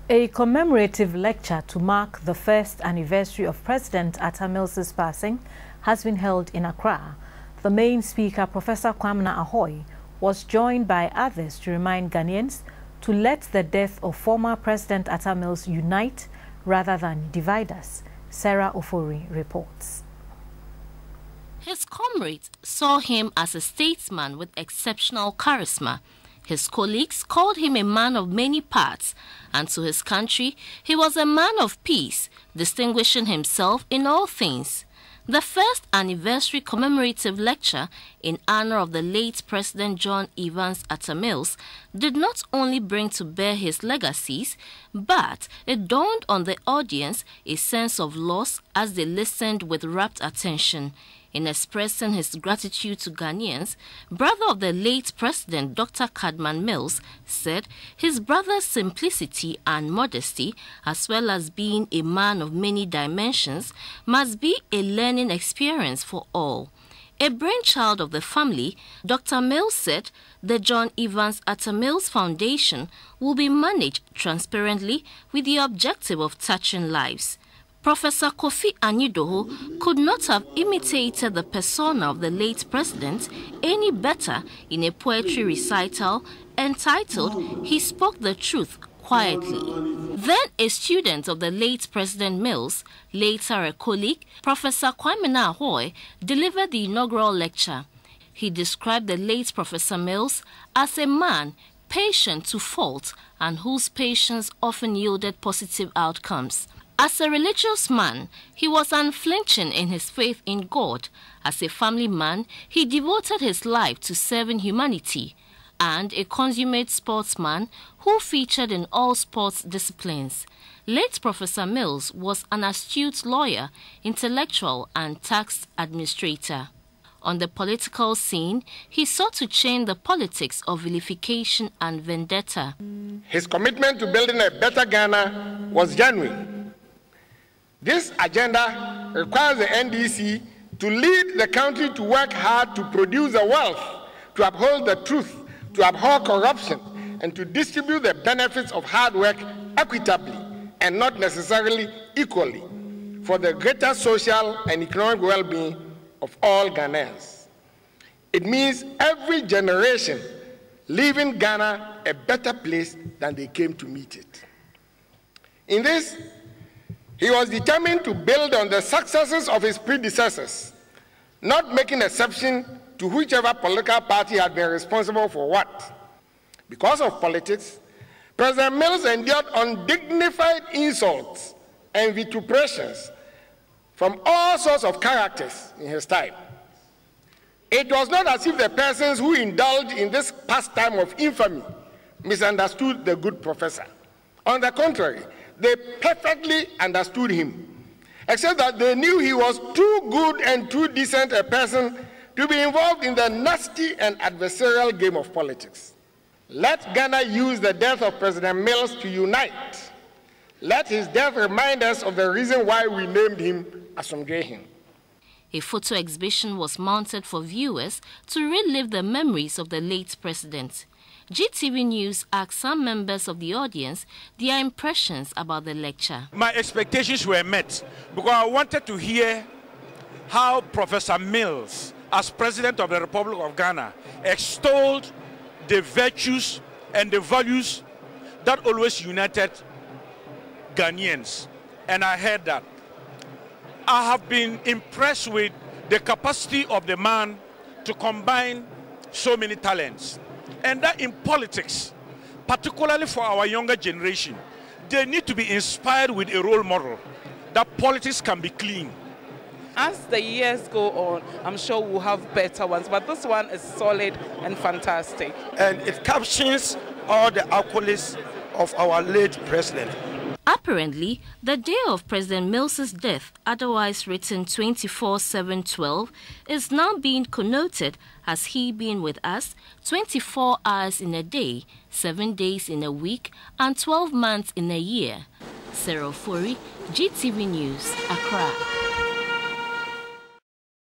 A commemorative lecture to mark the first anniversary of President Atta Mills' passing has been held in Accra. The main speaker, Professor Kwamena Ahwoi, was joined by others to remind Ghanaians to let the death of former President Atta Mills unite rather than divide us. Sarah Ofori reports. His comrades saw him as a statesman with exceptional charisma. His colleagues called him a man of many parts, and to his country, he was a man of peace, distinguishing himself in all things. The first anniversary commemorative lecture in honor of the late President John Evans Atta Mills did not only bring to bear his legacies, but it dawned on the audience a sense of loss as they listened with rapt attention. In expressing his gratitude to Ghanaians, brother of the late President Dr. Atta Mills said his brother's simplicity and modesty, as well as being a man of many dimensions, must be a learning experience for all. A brainchild of the family, Dr. Mills said the John Evans Atta Mills Foundation will be managed transparently with the objective of touching lives. Professor Kofi Anyidoho could not have imitated the persona of the late president any better in a poetry recital entitled "He Spoke the Truth Quietly." Then a student of the late President Mills, later a colleague, Professor Kwamena Ahwoi, delivered the inaugural lecture. He described the late Professor Mills as a man patient to fault and whose patience often yielded positive outcomes. As a religious man, he was unflinching in his faith in God. As a family man, he devoted his life to serving humanity. And a consummate sportsman who featured in all sports disciplines. Late Professor Mills was an astute lawyer, intellectual and tax administrator. On the political scene, he sought to change the politics of vilification and vendetta. His commitment to building a better Ghana was genuine. This agenda requires the NDC to lead the country to work hard to produce the wealth, to uphold the truth, to abhor corruption, and to distribute the benefits of hard work equitably and not necessarily equally for the greater social and economic well-being of all Ghanaians. It means every generation leaving Ghana a better place than they came to meet it. In this, he was determined to build on the successes of his predecessors, not making exception to whichever political party had been responsible for what. Because of politics, President Mills endured undignified insults and vituperations from all sorts of characters in his time. It was not as if the persons who indulged in this pastime of infamy misunderstood the good professor. On the contrary, they perfectly understood him, except that they knew he was too good and too decent a person to be involved in the nasty and adversarial game of politics. Let Ghana use the death of President Mills to unite. Let his death remind us of the reason why we named him Asomdwehin. A photo exhibition was mounted for viewers to relive the memories of the late president. GTV News asked some members of the audience their impressions about the lecture. My expectations were met because I wanted to hear how Professor Mills, as President of the Republic of Ghana, extolled the virtues and the values that always united Ghanaians. And I heard that. I have been impressed with the capacity of the man to combine so many talents. And that in politics, particularly for our younger generation, they need to be inspired with a role model, that politics can be clean. As the years go on, I'm sure we'll have better ones, but this one is solid and fantastic. And it captions all the accolades of our late president. Apparently, the day of President Mills' death, otherwise written 24/7/12, is now being connoted as he being with us 24 hours in a day, 7 days in a week, and 12 months in a year. Sarah Ofori, GTV News, Accra.